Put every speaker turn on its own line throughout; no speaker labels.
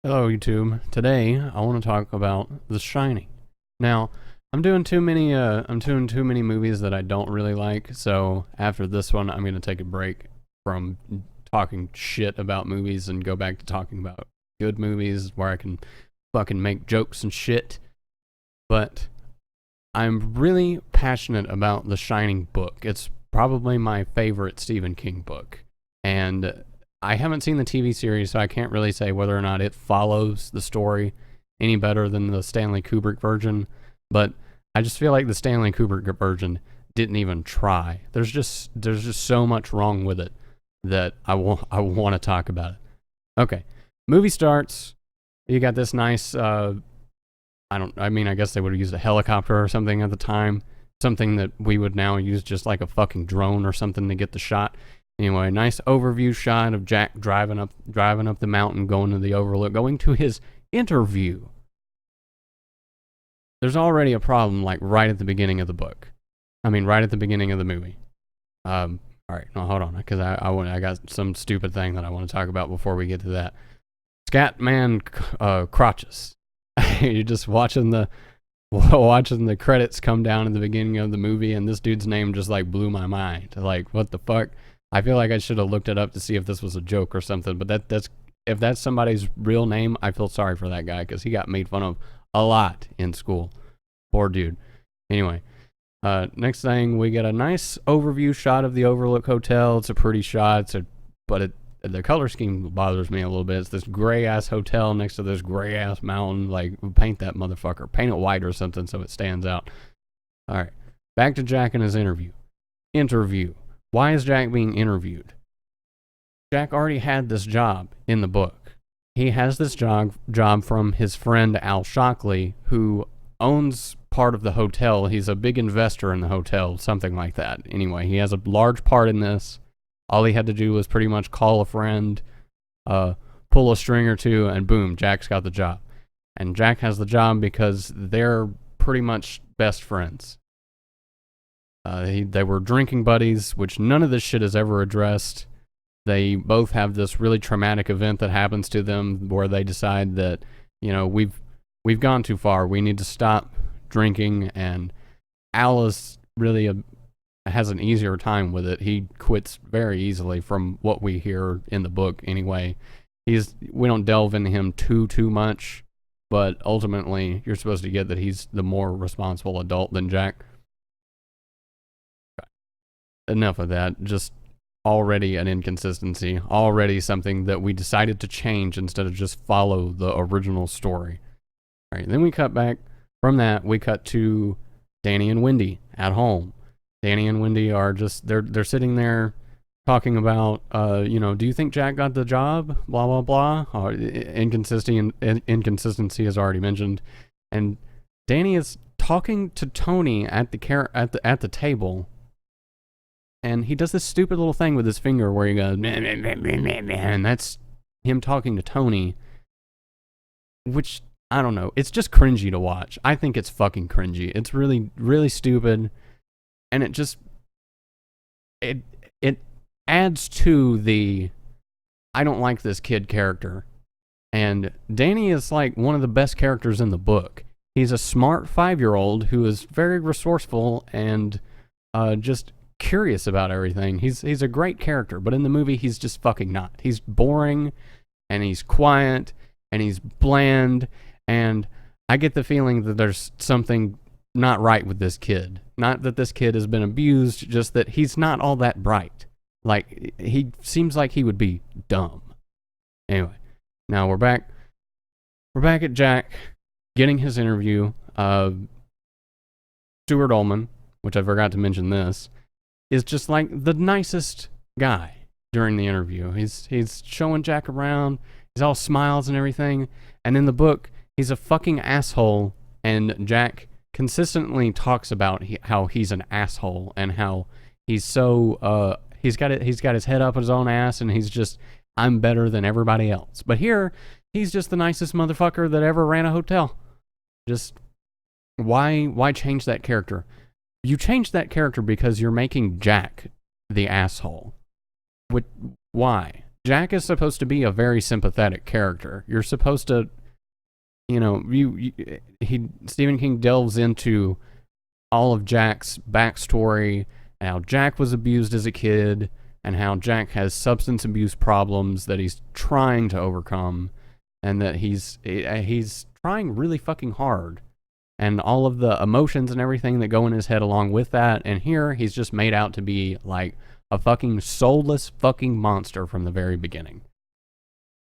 Hello, YouTube. Today, I want to talk about The Shining. Now, I'm doing too many. I'm doing too many movies that I don't really like. So after this one, I'm gonna take a break from talking shit about movies and go back to talking about good movies where I can fucking make jokes and shit. But I'm really passionate about The Shining book. It's probably my favorite Stephen King book, and I haven't seen the TV series, so I can't really say whether or not it follows the story any better than the Stanley Kubrick version, but I just feel like the Stanley Kubrick version didn't even try. There's just so much wrong with it that I want to talk about it. Okay. Movie starts. You got this nice I guess they would have used a helicopter or something at the time, something that we would now use just like a fucking drone or something to get the shot. Anyway, nice overview shot of Jack driving up the mountain, going to the overlook, going to his interview. There's already a problem, like right at the beginning of the book. Right at the beginning of the movie. All right, no, hold on, because I got some stupid thing that I want to talk about before we get to that. Scatman crotches. You're just watching the credits come down at the beginning of the movie, and this dude's name just like blew my mind. Like, what the fuck? I feel like I should have looked it up to see if this was a joke or something, but if that's somebody's real name, I feel sorry for that guy because he got made fun of a lot in school. Poor dude. Anyway, next thing, we get a nice overview shot of the Overlook Hotel. It's a pretty shot, but the color scheme bothers me a little bit. It's this gray-ass hotel next to this gray-ass mountain. Like, paint that motherfucker. Paint it white or something so it stands out. All right, back to Jack and his interview. Why is Jack being interviewed? Jack already had this job in the book. He has this job from his friend Al Shockley, who owns part of the hotel. He's a big investor in the hotel, something like that. Anyway, he has a large part in this. All he had to do was pretty much call a friend, pull a string or two, and boom, Jack's got the job. And Jack has the job because they're pretty much best friends. They were drinking buddies, which none of this shit is ever addressed. They both have this really traumatic event that happens to them where they decide that, we've gone too far. We need to stop drinking, and Al is really has an easier time with it. He quits very easily from what we hear in the book anyway. We don't delve into him too much, but ultimately you're supposed to get that he's the more responsible adult than Jack. Enough of that. Just already an inconsistency. Already something that we decided to change instead of just follow the original story. All right, then we cut back from that. We cut to Danny and Wendy at home. Danny and Wendy are just, they're sitting there talking about, do you think Jack got the job? Blah, blah, blah. Inconsistency is already mentioned. And Danny is talking to Tony at the table. And he does this stupid little thing with his finger where he goes, meh, meh, meh, meh, meh, meh, and that's him talking to Tony, which, I don't know, it's just cringy to watch. I think it's fucking cringy. It's really, really stupid, and it adds to the I don't like this kid character. And Danny is like one of the best characters in the book. He's a smart 5-year-old who is very resourceful and just curious about everything. He's a great character, but in the movie he's just fucking not. He's boring, and he's quiet, and he's bland, and I get the feeling that there's something not right with this kid. Not that this kid has been abused, just that he's not all that bright. Like, he seems like he would be dumb. Anyway, now we're back at Jack getting his interview. Stuart Ullman, which I forgot to mention this, is just like the nicest guy during the interview. He's showing Jack around. He's all smiles and everything. And in the book, he's a fucking asshole. And Jack consistently talks about how he's an asshole and how he's so he's got his head up his own ass, and he's just, I'm better than everybody else. But here, he's just the nicest motherfucker that ever ran a hotel. Just why change that character? You changed that character because you're making Jack the asshole. Why? Jack is supposed to be a very sympathetic character. You're supposed to, Stephen King delves into all of Jack's backstory, and how Jack was abused as a kid, and how Jack has substance abuse problems that he's trying to overcome, and that he's trying really fucking hard, and all of the emotions and everything that go in his head along with that. And here he's just made out to be like a fucking soulless fucking monster from the very beginning.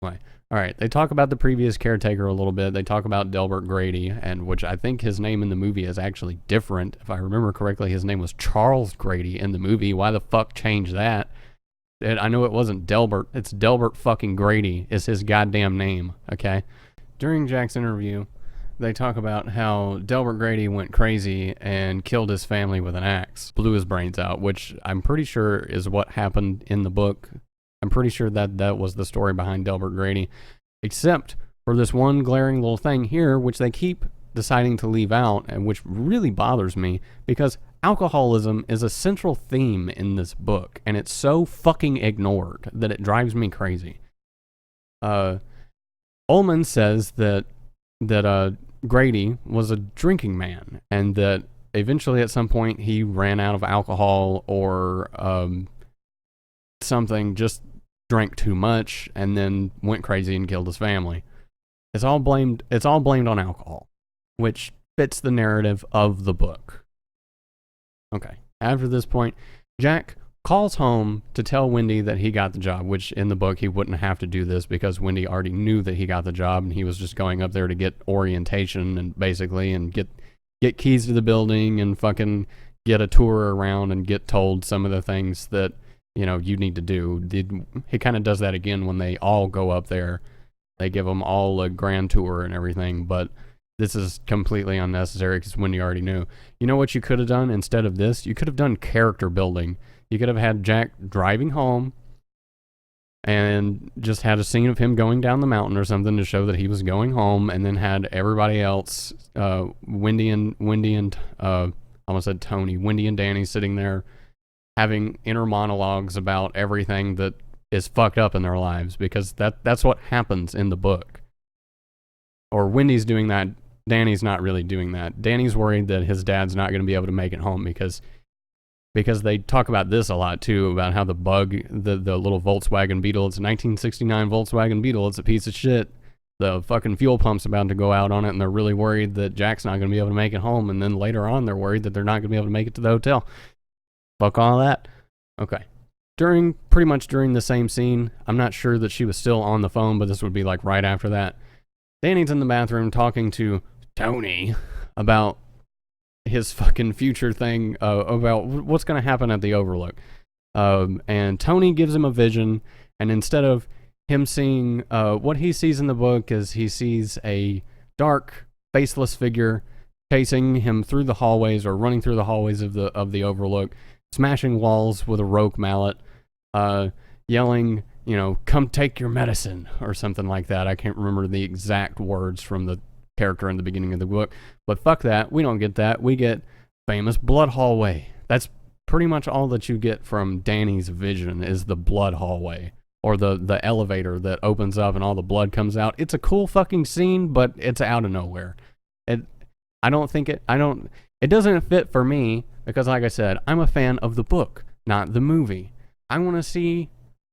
Anyway, all right, they talk about the previous caretaker a little bit. They talk about Delbert Grady, and which I think his name in the movie is actually different. If I remember correctly, his name was Charles Grady in the movie. Why the fuck change that? I know it wasn't Delbert. It's Delbert fucking Grady is his goddamn name, okay? During Jack's interview, they talk about how Delbert Grady went crazy and killed his family with an axe, blew his brains out, which I'm pretty sure is what happened in the book. I'm pretty sure that was the story behind Delbert Grady, except for this one glaring little thing here, which they keep deciding to leave out, and which really bothers me, because alcoholism is a central theme in this book, and it's so fucking ignored that it drives me crazy. Ullman says that Grady was a drinking man, and that eventually at some point he ran out of alcohol or something, just drank too much, and then went crazy and killed his family. It's all blamed on alcohol, which fits the narrative of the book. Okay, after this point, Jack calls home to tell Wendy that he got the job, which in the book he wouldn't have to do this because Wendy already knew that he got the job, and he was just going up there to get orientation and basically and get keys to the building and fucking get a tour around and get told some of the things that, you need to do. He kind of does that again when they all go up there. They give them all a grand tour and everything, but this is completely unnecessary because Wendy already knew. You know what you could have done instead of this? You could have done character building. You could have had Jack driving home and just had a scene of him going down the mountain or something to show that he was going home, and then had everybody else, Wendy and I almost said Tony, Wendy and Danny sitting there having inner monologues about everything that is fucked up in their lives, because that's what happens in the book. Or Wendy's doing that. Danny's not really doing that. Danny's worried that his dad's not going to be able to make it home because they talk about this a lot too, about how the little Volkswagen Beetle, it's a 1969 Volkswagen Beetle, it's a piece of shit. The fucking fuel pump's about to go out on it, and they're really worried that Jack's not going to be able to make it home, and then later on they're worried that they're not going to be able to make it to the hotel. Fuck all that. Okay. Pretty much during the same scene, I'm not sure that she was still on the phone, but this would be like right after that. Danny's in the bathroom talking to Tony about his fucking future thing, about what's going to happen at the Overlook. And Tony gives him a vision, and instead of him seeing what he sees in the book, is he sees a dark, faceless figure chasing him through the hallways, or running through the hallways of the Overlook, smashing walls with a roque mallet, yelling, come take your medicine, or something like that. I can't remember the exact words from the character in the beginning of the book, but fuck that. We don't get that. We get famous blood hallway. That's pretty much all that you get from Danny's vision, is the blood hallway, or the elevator that opens up and all the blood comes out. It's a cool fucking scene, but it's out of nowhere. It doesn't fit for me, because like I said, I'm a fan of the book, not the movie. I want to see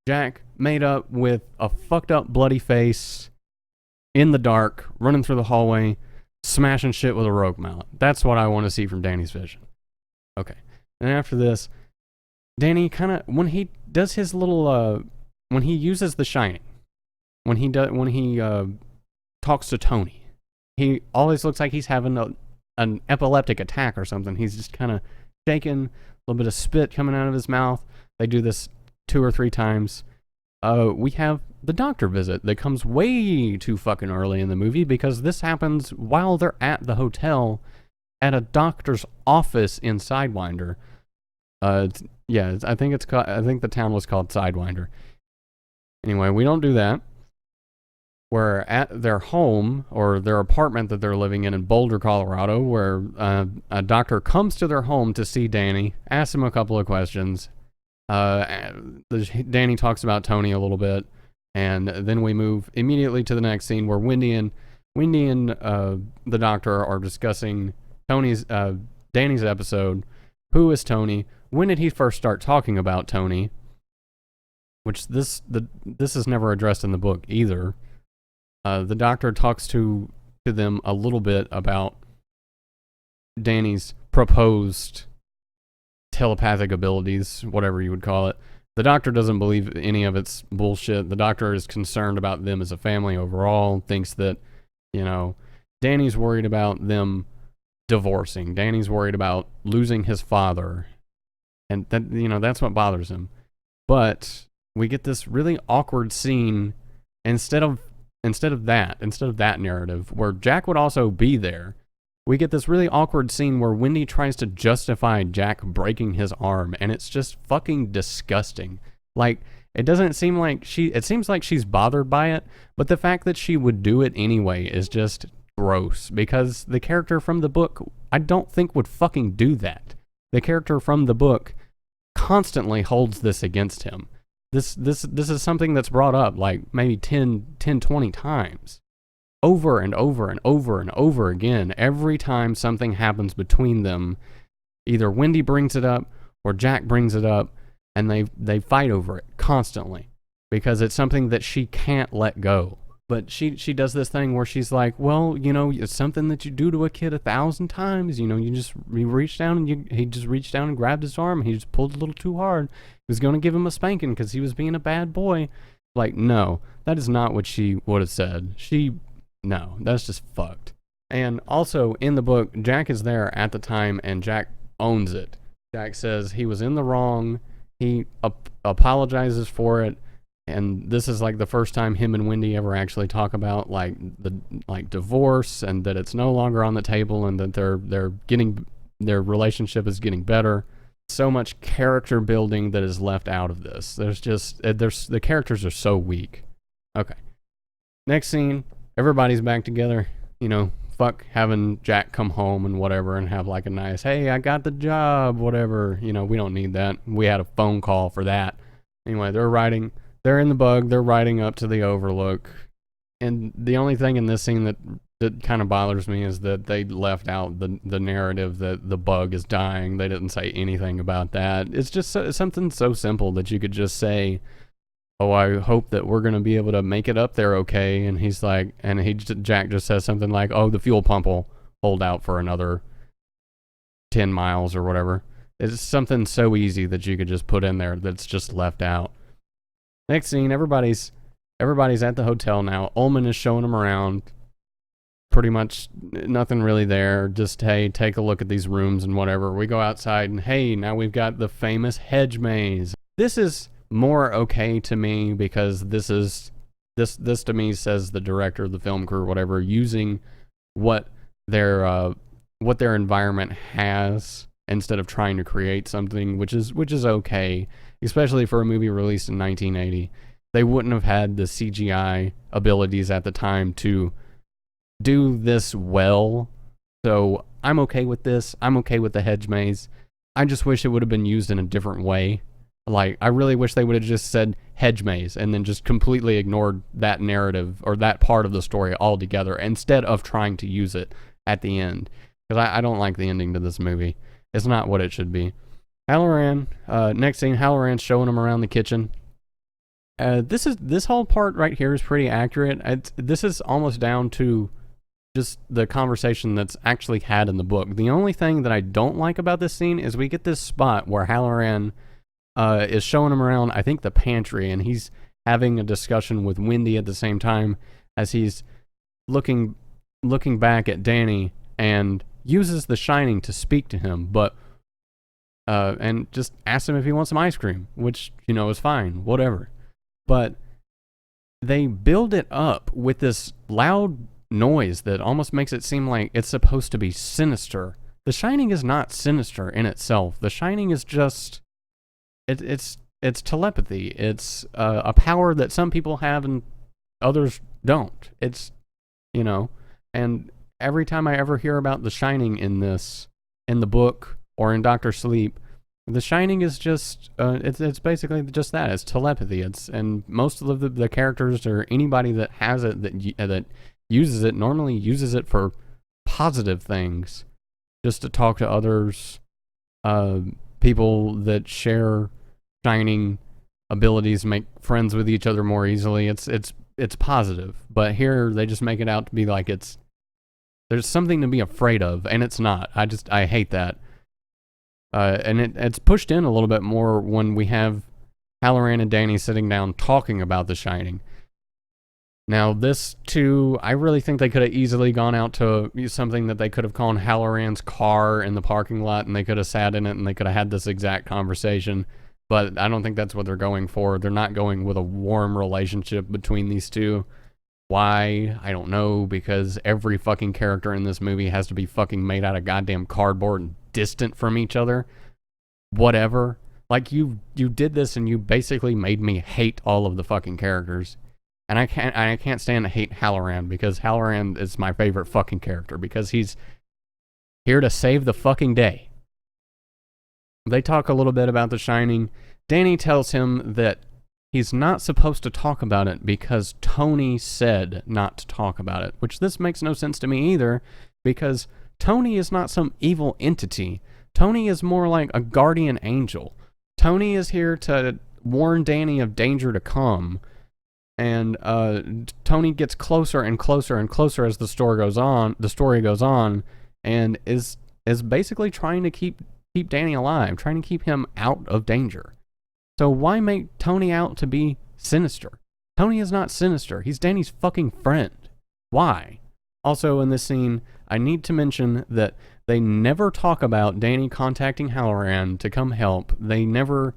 Jack made up with a fucked up bloody face, in the dark, running through the hallway, smashing shit with a roque mallet. That's what I want to see from Danny's vision. Okay. And after this, Danny when he does his little, when he uses The Shining, when he talks to Tony, he always looks like he's having an epileptic attack or something. He's just kind of shaking, a little bit of spit coming out of his mouth. They do this 2 or 3 times. We have the doctor visit that comes way too fucking early in the movie, because this happens while they're at the hotel at a doctor's office in Sidewinder. I think the town was called Sidewinder. Anyway, we don't do that. We're at their home, or their apartment that they're living in Boulder, Colorado, where a doctor comes to their home to see Danny, asks him a couple of questions. Danny talks about Tony a little bit. And then we move immediately to the next scene where Wendy and the doctor are discussing Danny's episode. Who is Tony? When did he first start talking about Tony? Which this is never addressed in the book either. The doctor talks to them a little bit about Danny's proposed telepathic abilities, whatever you would call it. The doctor doesn't believe any of it's bullshit. The doctor is concerned about them as a family overall, thinks that, Danny's worried about them divorcing. Danny's worried about losing his father. And that, that's what bothers him. But we get this really awkward scene instead of that narrative where Jack would also be there. We get this really awkward scene where Wendy tries to justify Jack breaking his arm, and it's just fucking disgusting. Like, it seems like she's bothered by it, but the fact that she would do it anyway is just gross, because the character from the book, I don't think would fucking do that. The character from the book constantly holds this against him. This is something that's brought up like maybe 10, 20 times. Over and over and over and over again. Every time something happens between them, either Wendy brings it up or Jack brings it up, and they fight over it constantly because it's something that she can't let go. But she does this thing where she's like, well, it's something that you do to a kid 1,000 times. You reach down and he just reached down and grabbed his arm. And he just pulled a little too hard. He was going to give him a spanking because he was being a bad boy. Like, no, that is not what she would have said. No, that's just fucked. And also in the book, Jack is there at the time and Jack owns it. Jack says he was in the wrong. He apologizes for it. And this is like the first time him and Wendy ever actually talk about like divorce, and that it's no longer on the table, and that their relationship is getting better. So much character building that is left out of this. The characters are so weak. Okay. Next scene, everybody's back together. Fuck having Jack come home and whatever and have like a nice, hey, I got the job, whatever. We don't need that. We had a phone call for that. Anyway, they're in the bug, they're riding up to the Overlook. And the only thing in this scene that kind of bothers me is that they left out the narrative that the bug is dying. They didn't say anything about that. It's just something so simple that you could just say, oh, I hope that we're going to be able to make it up there okay. And he's like, Jack just says something like, oh, the fuel pump will hold out for another 10 miles or whatever. It's something so easy that you could just put in there that's just left out. Next scene, everybody's at the hotel now. Ullman is showing them around. Pretty much nothing really there. Just, hey, take a look at these rooms and whatever. We go outside and, hey, now we've got the famous hedge maze. This is more okay to me because this to me says the director, the film crew, whatever, using what their environment has instead of trying to create something, which is okay, especially for a movie released in 1980. They wouldn't have had the CGI abilities at the time to do this well. So I'm okay with this. I'm okay with the hedge maze. I just wish it would have been used in a different way. Like, I really wish they would have just said hedge maze and then just completely ignored that narrative or that part of the story altogether instead of trying to use it at the end. Because I don't like the ending to this movie. It's not what it should be. Halloran, next scene, Halloran's showing him around the kitchen. This whole part right here is pretty accurate. This is almost down to just the conversation that's actually had in the book. The only thing that I don't like about this scene is we get this spot where Halloran is showing him around, I think, the pantry, and he's having a discussion with Wendy at the same time as he's looking back at Danny and uses The Shining to speak to him, but and just asks him if he wants some ice cream, which, is fine, whatever. But they build it up with this loud noise that almost makes it seem like it's supposed to be sinister. The Shining is not sinister in itself. The Shining is just it's telepathy. It's a power that some people have and others don't. It's and every time I ever hear about The Shining in the book or in Dr. Sleep, The Shining is just it's basically just that. It's telepathy. And most of the characters or anybody that has it that uses it normally uses it for positive things, just to talk to others, people that share Shining abilities, make friends with each other more easily. It's positive, but here they just make it out to be like there's something to be afraid of, and it's not. I hate that. And it's pushed in a little bit more when we have Halloran and Danny sitting down talking about The Shining. Now, this too, I really think they could have easily gone out to something that they could have called Halloran's car in the parking lot, and they could have sat in it and they could have had this exact conversation. But I don't think that's what they're going for. They're not going with a warm relationship between these two. Why? I don't know, because every fucking character in this movie has to be fucking made out of goddamn cardboard and distant from each other. Whatever. Like, you did this and you basically made me hate all of the fucking characters. And I can't stand to hate Halloran, because Halloran is my favorite fucking character, because he's here to save the fucking day. They talk a little bit about The Shining. Danny tells him that he's not supposed to talk about it because Tony said not to talk about it, which this makes no sense to me either, because Tony is not some evil entity. Tony is more like a guardian angel. Tony is here to warn Danny of danger to come, and Tony gets closer and closer and closer as the story goes on, and is basically trying to keep Danny alive, trying to keep him out of danger. So why make Tony out to be sinister? Tony is not sinister. He's Danny's fucking friend. Why? Also, in this scene, I need to mention that they never talk about Danny contacting Halloran to come help. They never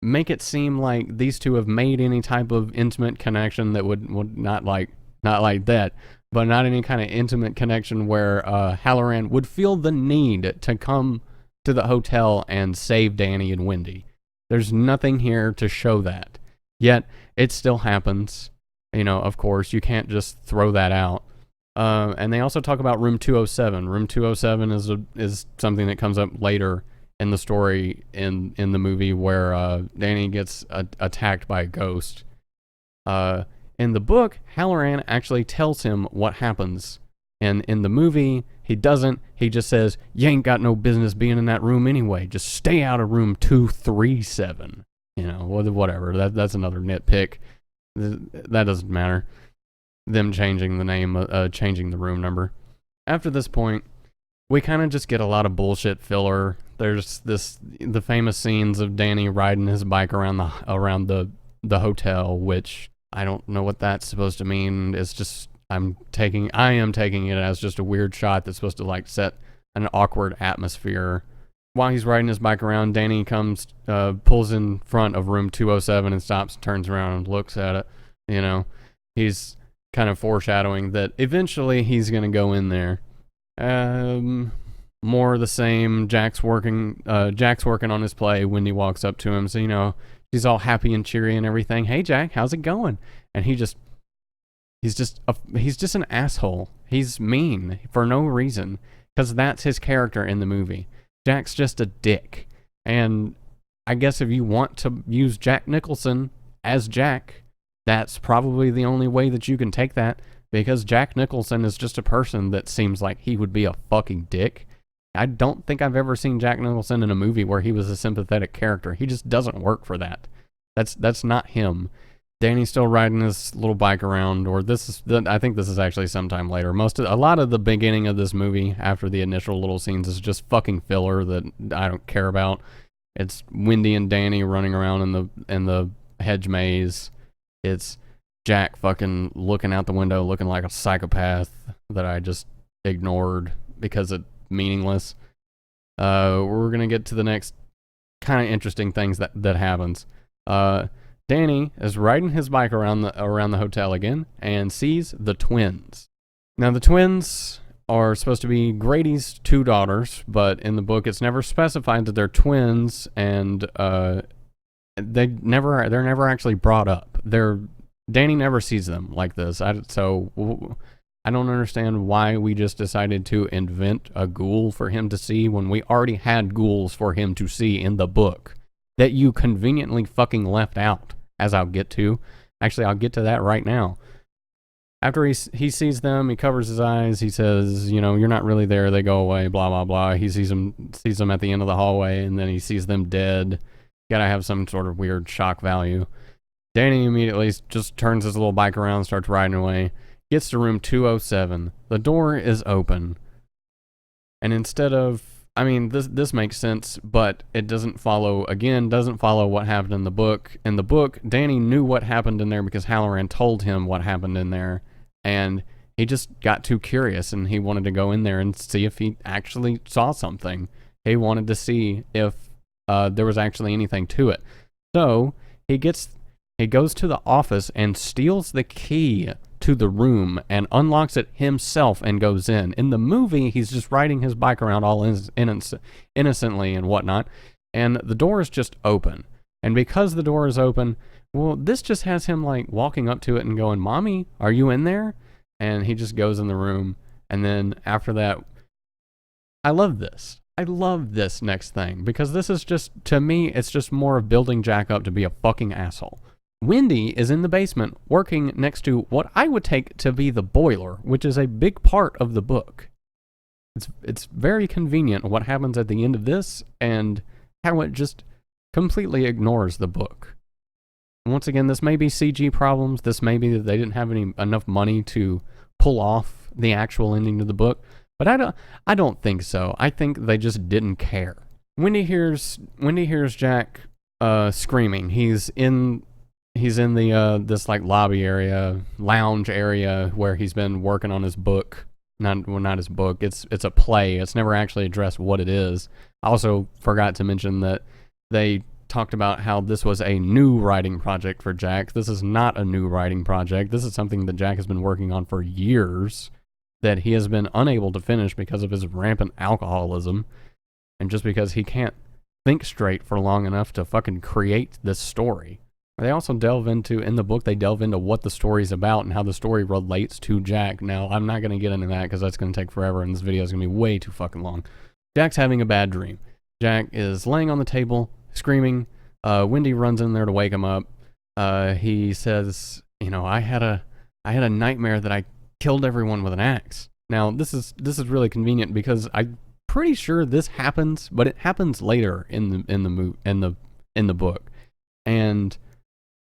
make it seem like these two have made any type of intimate connection that would not like that, but not any kind of intimate connection where Halloran would feel the need to come to the hotel and save Danny and Wendy. There's nothing here to show that. Yet, it still happens. You know, of course, you can't just throw that out. And they also talk about Room 207. Room 207 is something that comes up later in the story in the movie, where Danny gets attacked by a ghost. In the book, Halloran actually tells him what happens. And in the movie, he doesn't. He just says, "You ain't got no business being in that room anyway. Just stay out of room 237. You know, whatever. That's another nitpick. That doesn't matter. Them changing the name, changing the room number. After this point, we kind of just get a lot of bullshit filler. There's the famous scenes of Danny riding his bike around the hotel, which I don't know what that's supposed to mean. It's just I am taking it as just a weird shot that's supposed to like set an awkward atmosphere. While he's riding his bike around, Danny comes, pulls in front of room 207 and stops, turns around and looks at it. You know, he's kind of foreshadowing that eventually he's going to go in there. More of the same. Jack's working on his play. Wendy walks up to him, so you know, she's all happy and cheery and everything. "Hey Jack, how's it going?" And he's just an asshole. He's mean for no reason, because that's his character in the movie. Jack's just a dick. And I guess if you want to use Jack Nicholson as Jack, that's probably the only way that you can take that, because Jack Nicholson is just a person that seems like he would be a fucking dick. I don't think I've ever seen Jack Nicholson in a movie where he was a sympathetic character. He just doesn't work for that. That's not him. Danny's still riding his little bike around, or I think this is actually sometime later. A lot of the beginning of this movie, after the initial little scenes, is just fucking filler that I don't care about. It's Wendy and Danny running around in the hedge maze. It's Jack fucking looking out the window, looking like a psychopath that I just ignored because it's meaningless. We're gonna get to the next kind of interesting things that happens. Danny is riding his bike around the hotel again and sees the twins. Now, the twins are supposed to be Grady's two daughters, but in the book it's never specified that they're twins, and they're never actually brought up. Danny never sees them like this. I I don't understand why we just decided to invent a ghoul for him to see when we already had ghouls for him to see in the book that you conveniently fucking left out, as I'll get to. Actually, I'll get to that right now. After he sees them, he covers his eyes. He says, you know, you're not really there. They go away, blah, blah, blah. He sees them at the end of the hallway, and then he sees them dead. Gotta have some sort of weird shock value. Danny immediately just turns his little bike around, starts riding away. Gets to room 207. The door is open. And instead of, I mean, this makes sense, but it doesn't follow what happened in the book. In the book, Danny knew what happened in there because Halloran told him what happened in there. And he just got too curious and he wanted to go in there and see if he actually saw something. He wanted to see if there was actually anything to it. So he goes to the office and steals the key to the room and unlocks it himself and goes in. In the movie, he's just riding his bike around all innocently and whatnot, and the door is just open. And because the door is open, well, this just has him like walking up to it and going, "Mommy, are you in there?" And he just goes in the room. And then after that, I love this. I love this next thing because this is just, to me, it's just more of building Jack up to be a fucking asshole. Wendy is in the basement working next to what I would take to be the boiler, which is a big part of the book. It's very convenient what happens at the end of this and how it just completely ignores the book. Once again, this may be CG problems. This may be that they didn't have enough money to pull off the actual ending to the book, but I don't think so. I think they just didn't care. Wendy hears Jack screaming. He's in the this like lobby area, lounge area where he's been working on his book. Not his book. It's a play. It's never actually addressed what it is. I also forgot to mention that they talked about how this was a new writing project for Jack. This is not a new writing project. This is something that Jack has been working on for years that he has been unable to finish because of his rampant alcoholism and just because he can't think straight for long enough to fucking create this story. They also in the book, they delve into what the story's about and how the story relates to Jack. Now, I'm not going to get into that because that's going to take forever and this video is going to be way too fucking long. Jack's having a bad dream. Jack is laying on the table, screaming. Wendy runs in there to wake him up. He says, you know, I had a nightmare that I killed everyone with an axe. Now, this is really convenient because I'm pretty sure this happens, but it happens later in the book. And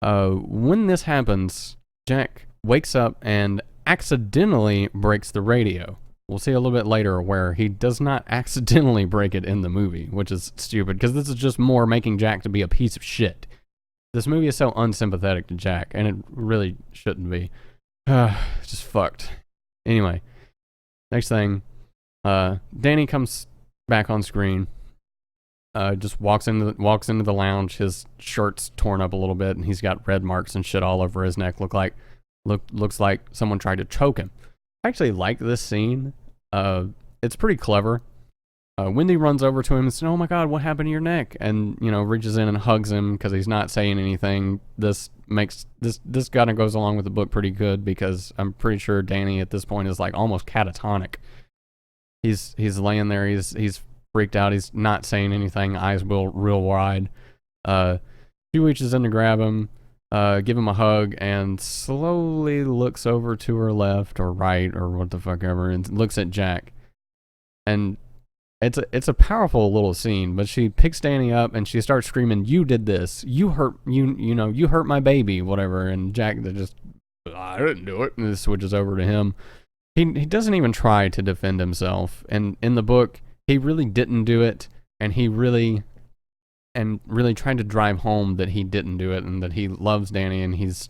when this happens, Jack wakes up and accidentally breaks the radio. We'll see a little bit later where he does not accidentally break it in the movie, which is stupid because this is just more making Jack to be a piece of shit. This movie is so unsympathetic to Jack, and it really shouldn't be. Just fucked. Anyway, next thing, Danny comes back on screen. Just walks into the lounge. His shirt's torn up a little bit, and he's got red marks and shit all over his neck. Looks like someone tried to choke him. I actually like this scene. It's pretty clever. Wendy runs over to him and says, "Oh my God, what happened to your neck?" And reaches in and hugs him because he's not saying anything. This kind of goes along with the book pretty good because I'm pretty sure Danny at this point is like almost catatonic. He's laying there. He's freaked out. He's not saying anything. Eyes real wide. She reaches in to grab him, give him a hug, and slowly looks over to her left or right or what the fuck ever, and looks at Jack. And it's a powerful little scene. But she picks Danny up and she starts screaming, "You did this. You hurt you hurt my baby, whatever." And Jack just, "I didn't do it." And this switches over to him. He doesn't even try to defend himself. And in the book, he really didn't do it, and he really tried to drive home that he didn't do it and that he loves Danny and he's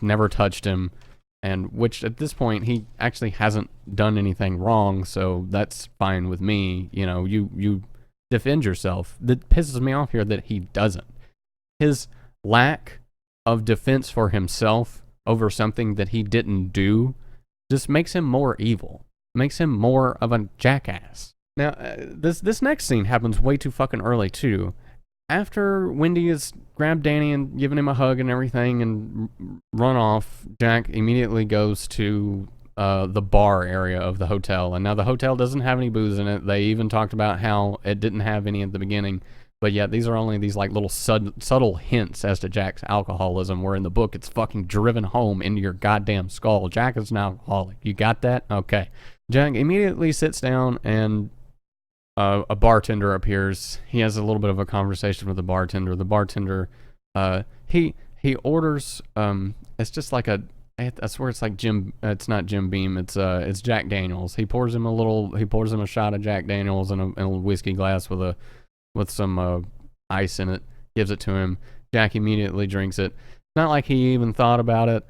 never touched him, and which at this point he actually hasn't done anything wrong, so that's fine with me. You defend yourself. That pisses me off here that he doesn't. His lack of defense for himself over something that he didn't do just makes him more evil, makes him more of a jackass. Now, this next scene happens way too fucking early, too. After Wendy has grabbed Danny and given him a hug and everything and run off, Jack immediately goes to the bar area of the hotel. And now the hotel doesn't have any booze in it. They even talked about how it didn't have any at the beginning. But yet these are only these like little subtle hints as to Jack's alcoholism, where in the book it's fucking driven home into your goddamn skull. Jack is an alcoholic. You got that? Okay. Jack immediately sits down and a bartender appears. He has a little bit of a conversation with the bartender. The bartender, he orders, it's just like I swear it's like it's not Jim Beam, it's Jack Daniels. He pours him a shot of Jack Daniels in a whiskey glass with some ice in it, gives it to him. Jack immediately drinks it. It's not like he even thought about it.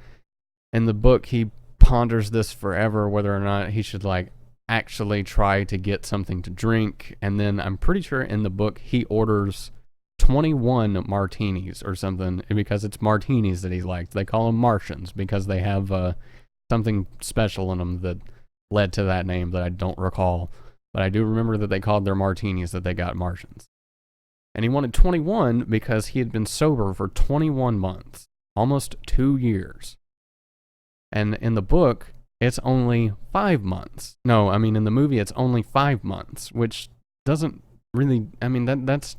In the book, he ponders this forever, whether or not he should like actually try to get something to drink. And then I'm pretty sure in the book he orders 21 martinis or something, because it's martinis that he likes. They call them Martians because they have something special in them that led to that name that I don't recall. But I do remember that they called their martinis that they got Martians. And he wanted 21 because he had been sober for 21 months, almost 2 years. And in the book, it's only 5 months. No, I mean in the movie it's only 5 months, which doesn't really, I mean that's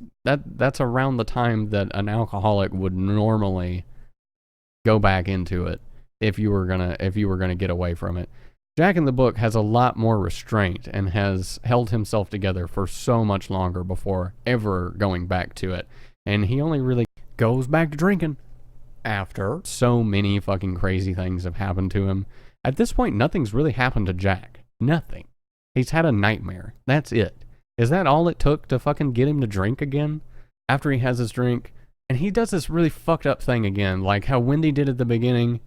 around the time that an alcoholic would normally go back into it if you were gonna get away from it. Jack in the book has a lot more restraint and has held himself together for so much longer before ever going back to it. And he only really goes back to drinking after so many fucking crazy things have happened to him. At this point, nothing's really happened to Jack. Nothing. He's had a nightmare. That's it. Is that all it took to fucking get him to drink again? After he has his drink, and he does this really fucked up thing again, like how Wendy did at the beginning,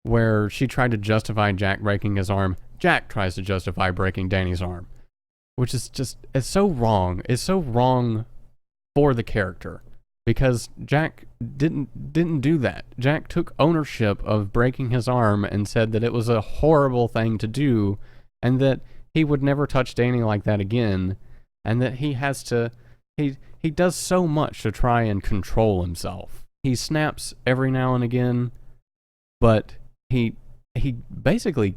where she tried to justify Jack breaking his arm. Jack tries to justify breaking Danny's arm, which is just, it's so wrong. It's so wrong for the character, because Jack didn't do that. Jack took ownership of breaking his arm and said that it was a horrible thing to do, and that he would never touch Danny like that again, and that he does so much to try and control himself. He snaps every now and again, but he basically,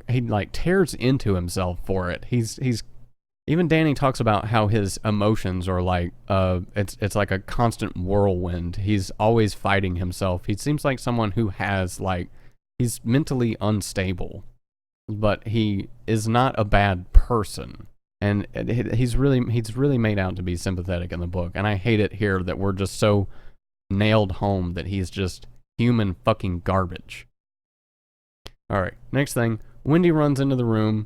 he like tears into himself for it. He's even Danny talks about how his emotions are like it's like a constant whirlwind. He's always fighting himself. He seems like someone who has like, he's mentally unstable, but he is not a bad person. And he's really made out to be sympathetic in the book, and I hate it here that we're just so nailed home that he's just human fucking garbage. Alright, next thing, Wendy runs into the room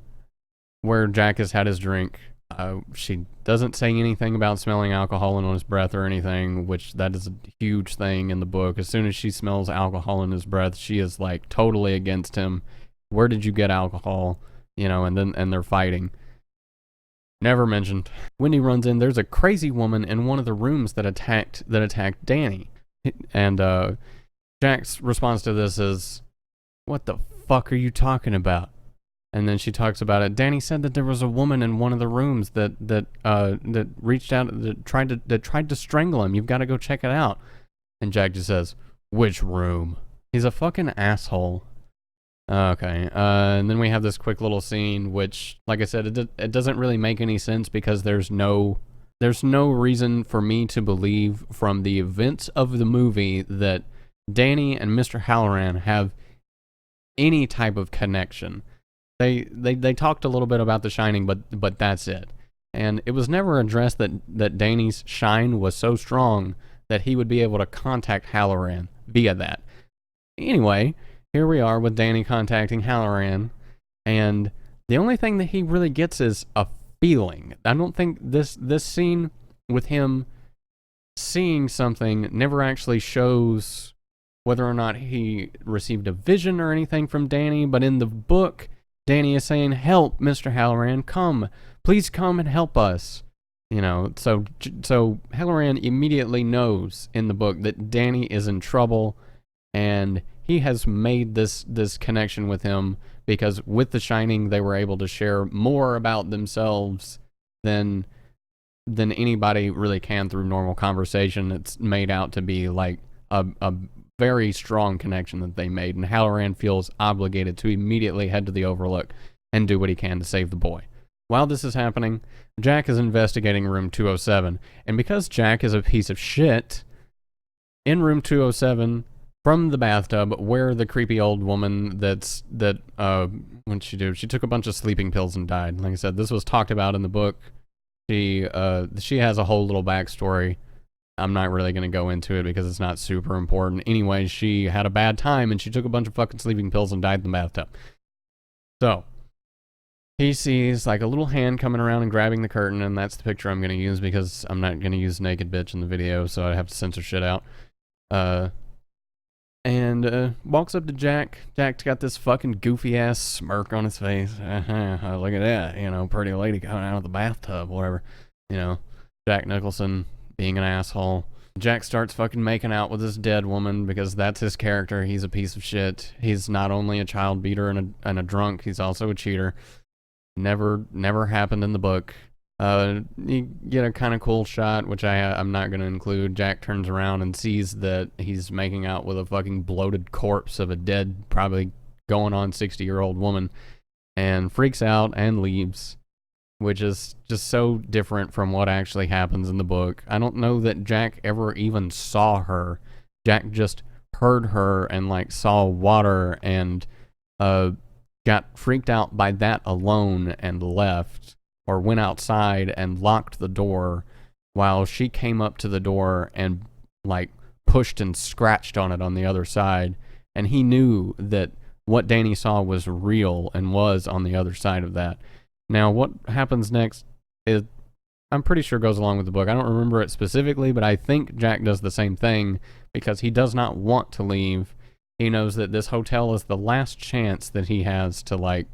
where Jack has had his drink. She doesn't say anything about smelling alcohol on his breath or anything, which that is a huge thing in the book. As soon as she smells alcohol in his breath, she is like totally against him. Where did you get alcohol? And they're fighting. Never mentioned. Wendy runs in. There's a crazy woman in one of the rooms that attacked Danny. And Jack's response to this is, "What the fuck are you talking about?" And then she talks about it. Danny said that there was a woman in one of the rooms that reached out, that tried to strangle him. You've got to go check it out. And Jack just says, "Which room?" He's a fucking asshole. Okay. And then we have this quick little scene, which, like I said, it doesn't really make any sense, because there's no reason for me to believe from the events of the movie that Danny and Mr. Halloran have any type of connection. They talked a little bit about The Shining, but that's it. And it was never addressed that Danny's shine was so strong that he would be able to contact Halloran via that. Anyway, here we are with Danny contacting Halloran, and the only thing that he really gets is a feeling. I don't think this scene with him seeing something never actually shows whether or not he received a vision or anything from Danny, but in the book, Danny is saying, "Help, Mr. Halloran, come. Please come and help us." So Halloran immediately knows in the book that Danny is in trouble, and he has made this connection with him because with The Shining, they were able to share more about themselves than anybody really can through normal conversation. It's made out to be like a very strong connection that they made, and Halloran feels obligated to immediately head to the Overlook and do what he can to save the boy. While this is happening, Jack is investigating room 207, and because Jack is a piece of shit, in room 207, from the bathtub, where the creepy old woman what'd she do? She took a bunch of sleeping pills and died. Like I said, this was talked about in the book. She has a whole little backstory. I'm not really going to go into it because it's not super important. Anyway, she had a bad time and she took a bunch of fucking sleeping pills and died in the bathtub. So, he sees like a little hand coming around and grabbing the curtain, and that's the picture I'm going to use because I'm not going to use naked bitch in the video, so I have to censor shit out. And walks up to Jack. Jack's got this fucking goofy ass smirk on his face. Look at that, pretty lady coming out of the bathtub, whatever. Jack Nicholson being an asshole. Jack starts fucking making out with this dead woman because that's his character. He's a piece of shit. He's not only a child beater and a drunk, he's also a cheater. Never happened in the book. You get a kind of cool shot, which I'm not going to include. Jack turns around and sees that he's making out with a fucking bloated corpse of a dead, probably going on 60-year-old woman, and freaks out and leaves, which is just so different from what actually happens in the book. I don't know that Jack ever even saw her. Jack just heard her and like saw water and got freaked out by that alone and left, or went outside and locked the door while she came up to the door and like pushed and scratched on it on the other side. And he knew that what Danny saw was real and was on the other side of that. Now, what happens next is, I'm pretty sure goes along with the book. I don't remember it specifically, but I think Jack does the same thing because he does not want to leave. He knows that this hotel is the last chance that he has to like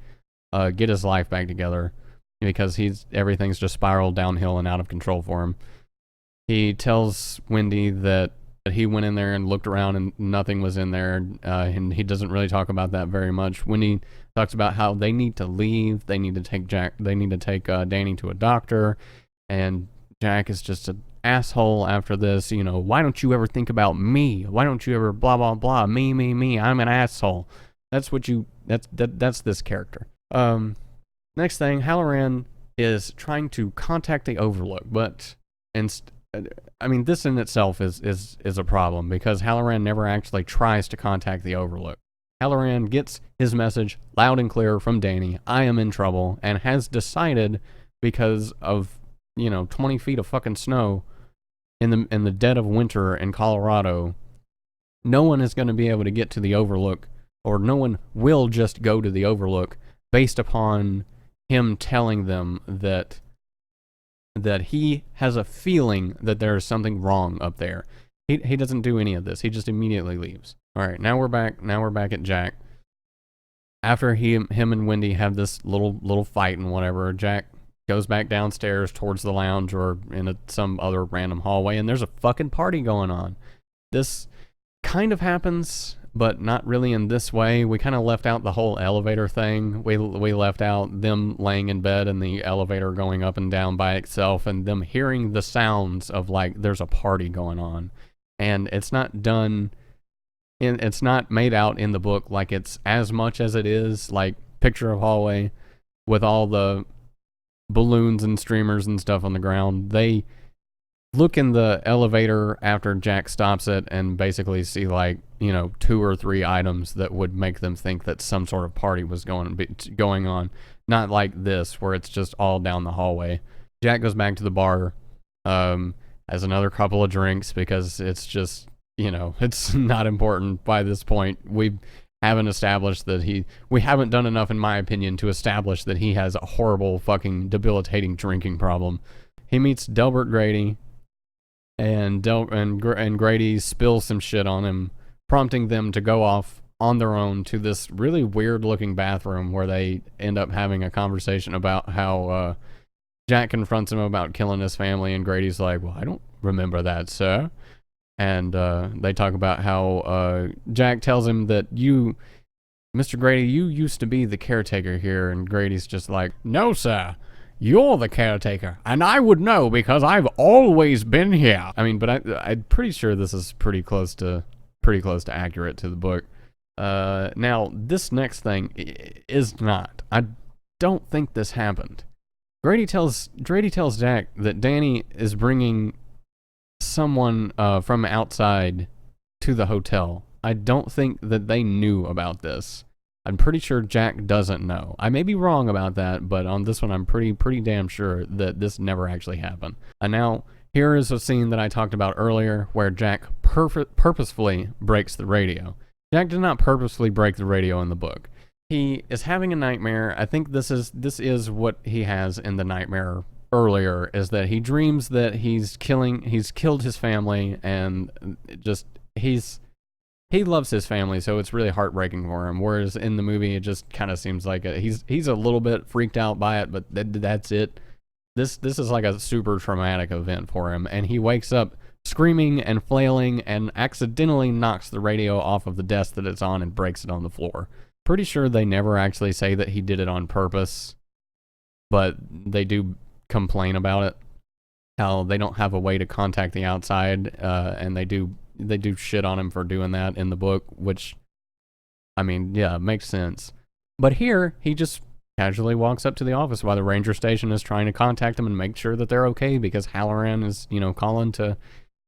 get his life back together, because everything's just spiraled downhill and out of control for him. He tells Wendy that he went in there and looked around and nothing was in there, and he doesn't really talk about that very much. Wendy talks about how they need to leave, they need to take Danny to a doctor, and Jack is just an asshole after this. Why don't you ever think about me? Why don't you ever blah blah blah, me, I'm an asshole. That's this character. Next thing, Halloran is trying to contact the Overlook, but this in itself is a problem because Halloran never actually tries to contact the Overlook. Halloran gets his message loud and clear from Danny, I am in trouble, and has decided, because of 20 feet of fucking snow in the dead of winter in Colorado, no one is going to be able to get to the Overlook, or no one will just go to the Overlook based upon him telling them that he has a feeling that there is something wrong up there. He doesn't do any of this. He just immediately leaves. All right, now we're back at Jack. After him and Wendy have this little fight and whatever, Jack goes back downstairs towards the lounge or in some other random hallway, and there's a fucking party going on. This kind of happens, but not really in this way. We kind of left out the whole elevator thing. We left out them laying in bed and the elevator going up and down by itself, and them hearing the sounds of like there's a party going on. And it's not made out in the book like it's as much as it is like picture of hallway with all the balloons and streamers and stuff on the ground. They look in the elevator after Jack stops it and basically see like 2 or 3 items that would make them think that some sort of party was going on. Not like this where it's just all down the hallway. Jack goes back to the bar, has another couple of drinks because it's just it's not important by this point. We haven't established that we haven't done enough, in my opinion, to establish that he has a horrible fucking debilitating drinking problem. He meets Delbert Grady, and Grady spills some shit on him, prompting them to go off on their own to this really weird looking bathroom where they end up having a conversation about how Jack confronts him about killing his family, and Grady's like, well, I don't remember that, sir. And they talk about how Jack tells him that Mr. Grady, you used to be the caretaker here, and Grady's just like, no, sir. You're the caretaker, and I would know because I've always been here. But I'm pretty sure this is pretty close to pretty close to accurate to the book. Now, this next thing is not. I don't think this happened. Grady tells Jack that Danny is bringing someone from outside to the hotel. I don't think that they knew about this. I'm pretty sure Jack doesn't know. I may be wrong about that, but on this one, I'm pretty damn sure that this never actually happened. And now, here is a scene that I talked about earlier where Jack purposefully breaks the radio. Jack did not purposefully break the radio in the book. He is having a nightmare. I think this is what he has in the nightmare earlier, is that he dreams that he's killed his family, and just he loves his family, so it's really heartbreaking for him. Whereas in the movie, it just kind of seems like he's a little bit freaked out by it, but that's it. This is like a super traumatic event for him, and he wakes up screaming and flailing and accidentally knocks the radio off of the desk that it's on and breaks it on the floor. Pretty sure they never actually say that he did it on purpose, but they do complain about it, how they don't have a way to contact the outside, and they do shit on him for doing that in the book, which, I mean, yeah, makes sense. But here, he just casually walks up to the office while the ranger station is trying to contact them and make sure that they're okay, because Halloran is, calling to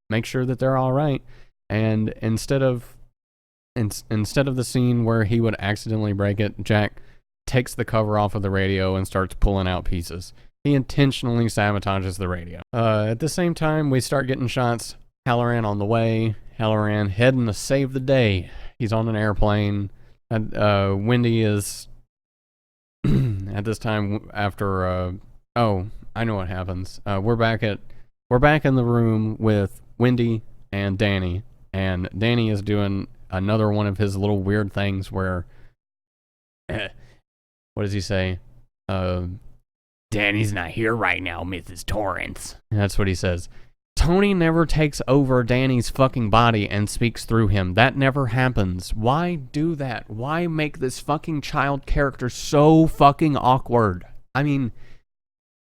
make sure that they're all right. And instead of the scene where he would accidentally break it, Jack takes the cover off of the radio and starts pulling out pieces. He intentionally sabotages the radio. At the same time, we start getting shots. Halloran on the way. Halloran heading to save the day. He's on an airplane. And Wendy is at this time after. I know what happens. We're back in the room with Wendy and Danny, and Danny is doing another one of his little weird things where, what does he say? Danny's not here right now, Mrs. Torrance. That's what he says. Tony never takes over Danny's fucking body and speaks through him. That never happens. Why do that? Why make this fucking child character so fucking awkward? I mean,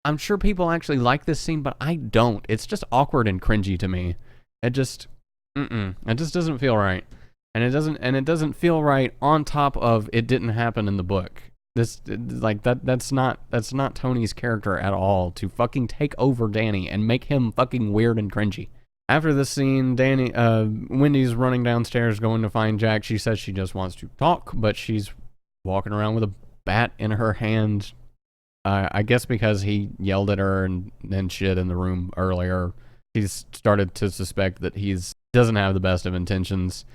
I'm sure people actually like this scene, but I don't. It's just awkward and cringy to me. It just doesn't feel right. And it doesn't feel right on top of it didn't happen in the book. That's not Tony's character at all, to fucking take over Danny and make him fucking weird and cringy. After this scene, Wendy's running downstairs going to find Jack. She says she just wants to talk, but she's walking around with a bat in her hand. I guess because he yelled at her and shit in the room earlier. He's started to suspect that doesn't have the best of intentions.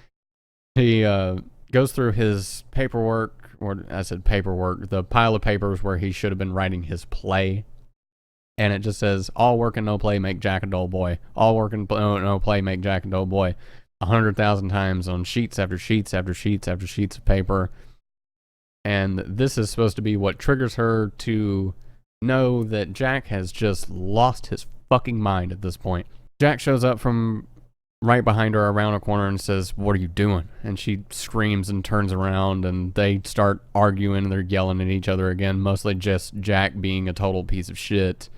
He goes through his paperwork, or I said paperwork, the pile of papers where he should have been writing his play. And it just says, all work and no play make Jack a dull boy. All work and no play make Jack a dull boy. 100,000 times on sheets after sheets after sheets after sheets of paper. And this is supposed to be what triggers her to know that Jack has just lost his fucking mind at this point. Jack shows up from right behind her around a corner and says, "What are you doing?" And she screams and turns around, and they start arguing, and they're yelling at each other again, mostly just Jack being a total piece of shit.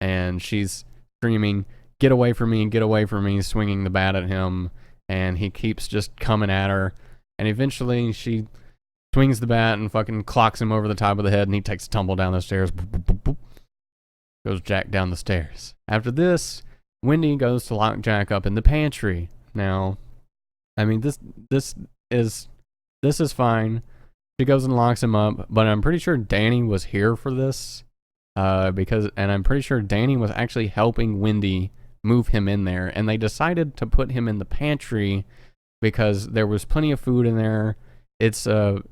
And she's screaming, get away from me, swinging the bat at him, and he keeps just coming at her. And eventually she swings the bat and fucking clocks him over the top of the head, and he takes a tumble down the stairs. Boop, boop, boop, boop. Goes Jack down the stairs. After this, Wendy goes to lock Jack up in the pantry. Now, I mean, this is fine. She goes and locks him up, but I'm pretty sure Danny was here for this, and I'm pretty sure Danny was actually helping Wendy move him in there, and they decided to put him in the pantry because there was plenty of food in there. It's air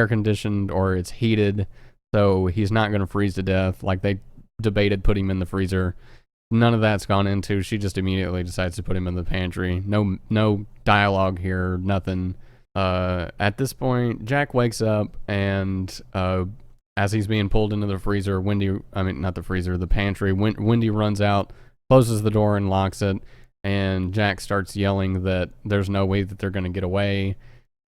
conditioned, or it's heated, so he's not going to freeze to death. Like, they debated putting him in the freezer. None of that's gone into. She just immediately decides to put him in the pantry. No dialogue here, nothing. At this point, Jack wakes up, and as he's being pulled into the freezer, the pantry, Wendy runs out, closes the door and locks it, and Jack starts yelling that there's no way that they're going to get away.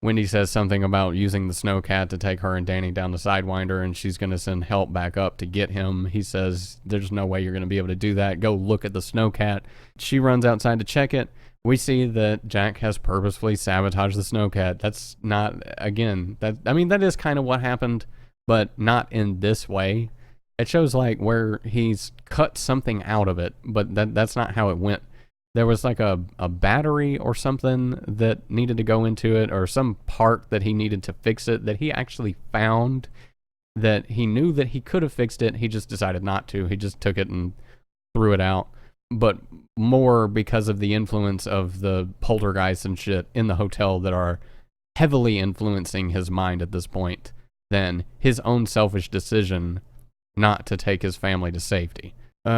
Wendy says something about using the snowcat to take her and Danny down the Sidewinder, and she's going to send help back up to get him. He says, there's no way you're going to be able to do that. Go look at the snowcat. She runs outside to check it, We see that Jack has purposefully sabotaged the snowcat. That's not, again, that is kind of what happened, but not in this way. It shows like where he's cut something out of it, but that's not how it went. There was like a battery or something that needed to go into it, or some part that he needed to fix it that he actually found, that he knew that he could have fixed it. He just decided not to. He just took it and threw it out. But more because of the influence of the poltergeists and shit in the hotel that are heavily influencing his mind at this point than his own selfish decision not to take his family to safety. We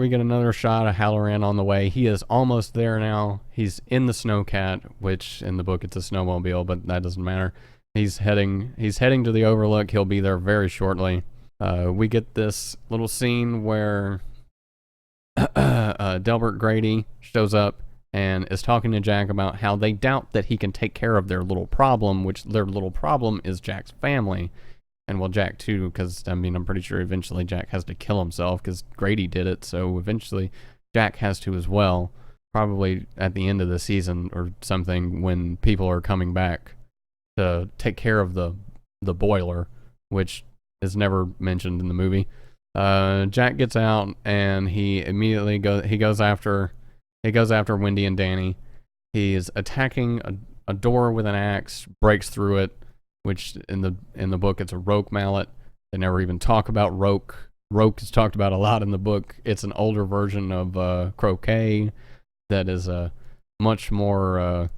get another shot of Halloran on the way. He is almost there now. He's in the snowcat, which in the book it's a snowmobile, but that doesn't matter. He's heading to the Overlook. He'll be there very shortly. We get this little scene where Delbert Grady shows up and is talking to Jack about how they doubt that he can take care of their little problem, which their little problem is Jack's family. And well, Jack too, because I'm pretty sure eventually Jack has to kill himself because Grady did it. So eventually Jack has to as well, probably at the end of the season or something, when people are coming back to take care of the boiler, which is never mentioned in the movie. Jack gets out and he immediately goes after Wendy and Danny. He is attacking a door with an axe, breaks through it, which in the book it's a roque mallet. They never even talk about roque. Roque is talked about a lot in the book. It's an older version of croquet that is a much more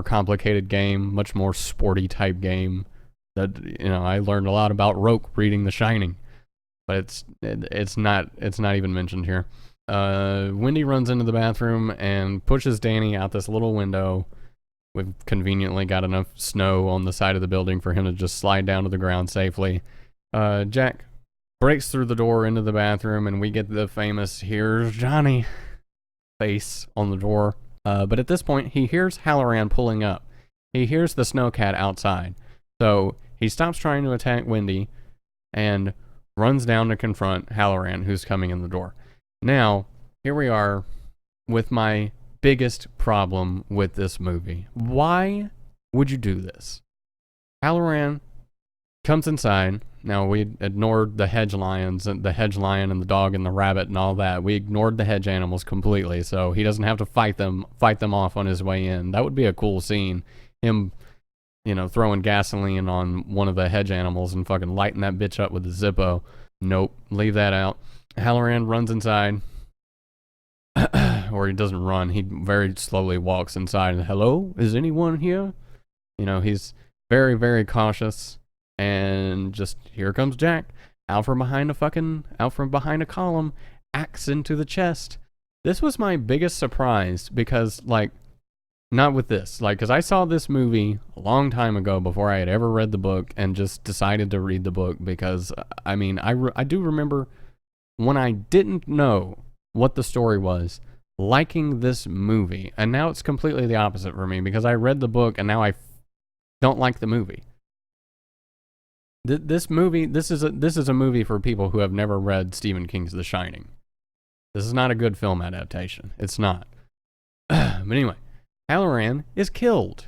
complicated game, much more sporty type game. That I learned a lot about roque reading The Shining, but it's not even mentioned here. Wendy runs into the bathroom and pushes Danny out this little window. We've conveniently got enough snow on the side of the building for him to just slide down to the ground safely. Jack breaks through the door into the bathroom, and we get the famous "Here's Johnny" face on the door. But at this point, he hears Halloran pulling up. He hears the snowcat outside. So he stops trying to attack Wendy and runs down to confront Halloran, who's coming in the door. Now, here we are with my biggest problem with this movie. Why would you do this? Halloran comes inside. Now, we ignored the hedge lions, and the hedge lion and the dog and the rabbit and all that. We ignored the hedge animals completely, so he doesn't have to fight them off on his way in. That would be a cool scene. Him, throwing gasoline on one of the hedge animals and fucking lighting that bitch up with a Zippo. Nope, leave that out. Halloran runs inside. Or he doesn't run. He very slowly walks inside and, "Hello? Is anyone here?" He's very, very cautious. And just, here comes Jack. Out from behind a column. Axe into the chest. This was my biggest surprise because, not with this. Because I saw this movie a long time ago before I had ever read the book and just decided to read the book because, I do remember when I didn't know what the story was, liking this movie, and now it's completely the opposite for me because I read the book and now I don't like the movie. This is a movie for people who have never read Stephen King's The Shining. This is not a good film adaptation. It's not. But anyway, Halloran is killed.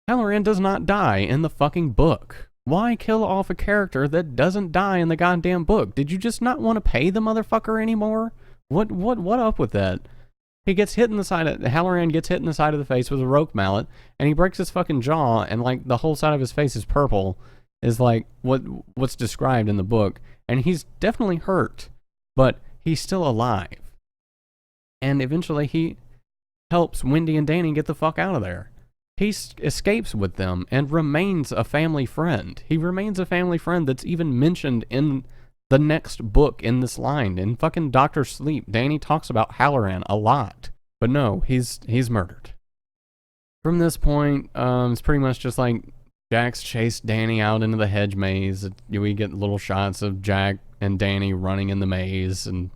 Halloran does not die in the fucking book. Why kill off a character that doesn't die in the goddamn book? Did you just not want to pay the motherfucker anymore? What up with that? Halloran gets hit in the side of the face with a roque mallet, and he breaks his fucking jaw, and the whole side of his face is purple, is what's described in the book, and he's definitely hurt, but he's still alive. And eventually he helps Wendy and Danny get the fuck out of there. He escapes with them and remains a family friend. He remains a family friend that's even mentioned in the next book in this line. In fucking Dr. Sleep, Danny talks about Halloran a lot. But no, he's murdered. From this point, it's pretty much just Jack's chased Danny out into the hedge maze. We get little shots of Jack and Danny running in the maze, and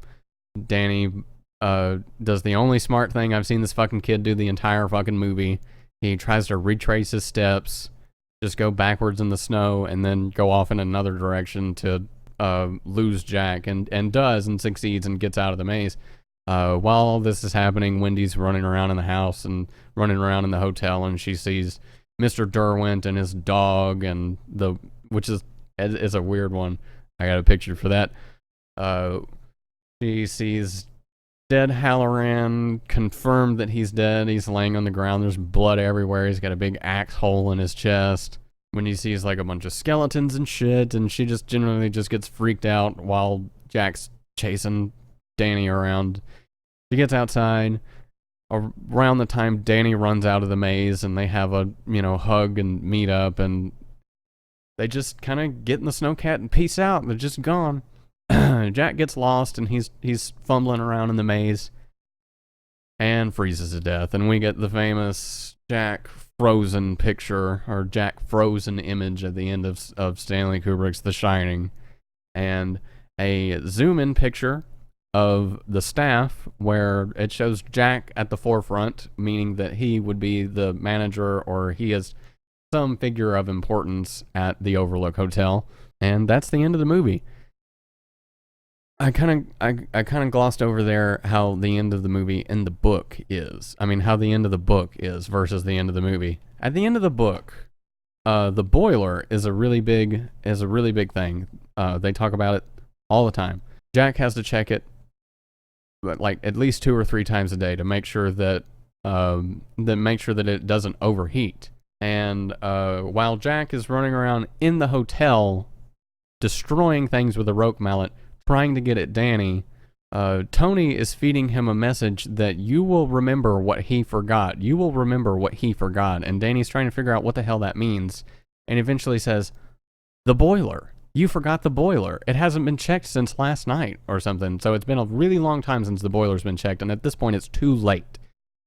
Danny does the only smart thing I've seen this fucking kid do the entire fucking movie. He tries to retrace his steps, just go backwards in the snow, and then go off in another direction to lose Jack, and does, and succeeds, and gets out of the maze. While all this is happening, Wendy's running around in the house and running around in the hotel, and she sees Mr. Derwent and his dog, and which is a weird one. I got a picture for that. She sees dead Halloran, confirmed that he's dead. He's laying on the ground. There's blood everywhere. He's got a big axe hole in his chest. When he sees like a bunch of skeletons and shit, and she just generally just gets freaked out while Jack's chasing Danny around. She gets outside. Around the time Danny runs out of the maze, and they have a hug and meet up, and they just kind of get in the snowcat and peace out. They're just gone. Jack gets lost, and he's fumbling around in the maze and freezes to death. And we get the famous Jack frozen picture, or Jack frozen image at the end of Stanley Kubrick's The Shining, and a zoom-in picture of the staff where it shows Jack at the forefront, meaning that he would be the manager, or he is some figure of importance at the Overlook Hotel. And that's the end of the movie. I kind of glossed over there how the end of the movie in the book is. I mean, how the end of the book is versus the end of the movie. At the end of the book, the boiler is a really big thing. They talk about it all the time. Jack has to check it, but like at least 2 or 3 times a day to make sure that it doesn't overheat. And while Jack is running around in the hotel, destroying things with a roque mallet, trying to get at Danny, Tony is feeding him a message that you will remember what he forgot. You will remember what he forgot. And Danny's trying to figure out what the hell that means. And eventually says, the boiler. You forgot the boiler. It hasn't been checked since last night or something. So it's been a really long time since the boiler's been checked. And at this point, it's too late.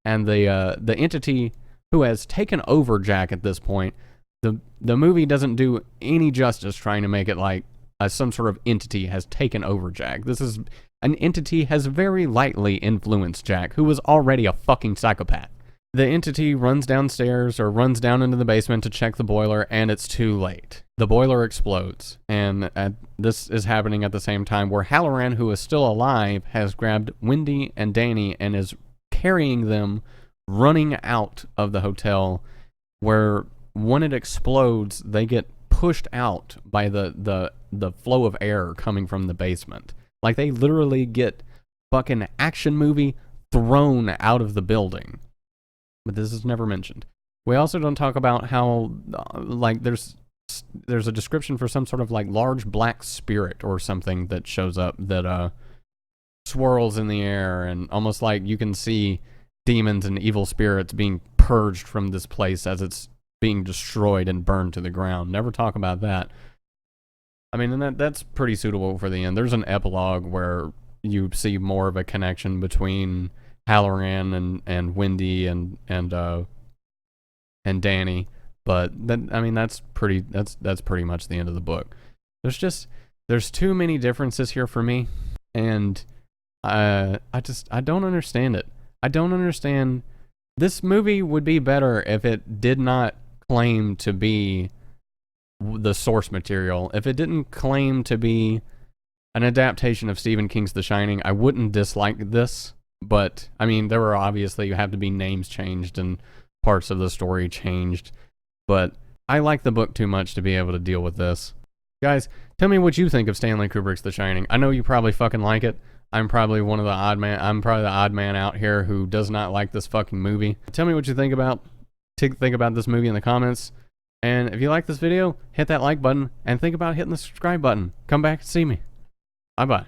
And the entity who has taken over Jack at this point, the movie doesn't do any justice trying to make it like some sort of entity has taken over Jack. This is an entity has very lightly influenced Jack, who was already a fucking psychopath. The entity runs downstairs or runs down into the basement to check the boiler, and it's too late. The boiler explodes, and this is happening at the same time where Halloran, who is still alive, has grabbed Wendy and Danny and is carrying them, running out of the hotel, where when it explodes, they get pushed out by the flow of air coming from the basement. Like, they literally get fucking action movie thrown out of the building. But this is never mentioned. We also don't talk about how, like, there's a description for some sort of, like, large black spirit or something that shows up that swirls in the air, and almost like you can see demons and evil spirits being purged from this place as it's being destroyed and burned to the ground. Never talk about that. I mean, and that's pretty suitable for the end. There's an epilogue where you see more of a connection between Halloran and Wendy and Danny, but that's pretty much the end of the book. There's too many differences here for me, and I don't understand it. I don't understand. This movie would be better if it did not claim to be the source material. If it didn't claim to be an adaptation of Stephen King's The Shining, I wouldn't dislike this. But, I mean, there were obviously, you have to be names changed and parts of the story changed. But I like the book too much to be able to deal with this. Guys, tell me what you think of Stanley Kubrick's The Shining. I know you probably fucking like it. I'm probably the odd man out here who does not like this fucking movie. Tell me what you think about this movie in the comments. And if you like this video, hit that like button and think about hitting the subscribe button. Come back and see me. Bye-bye.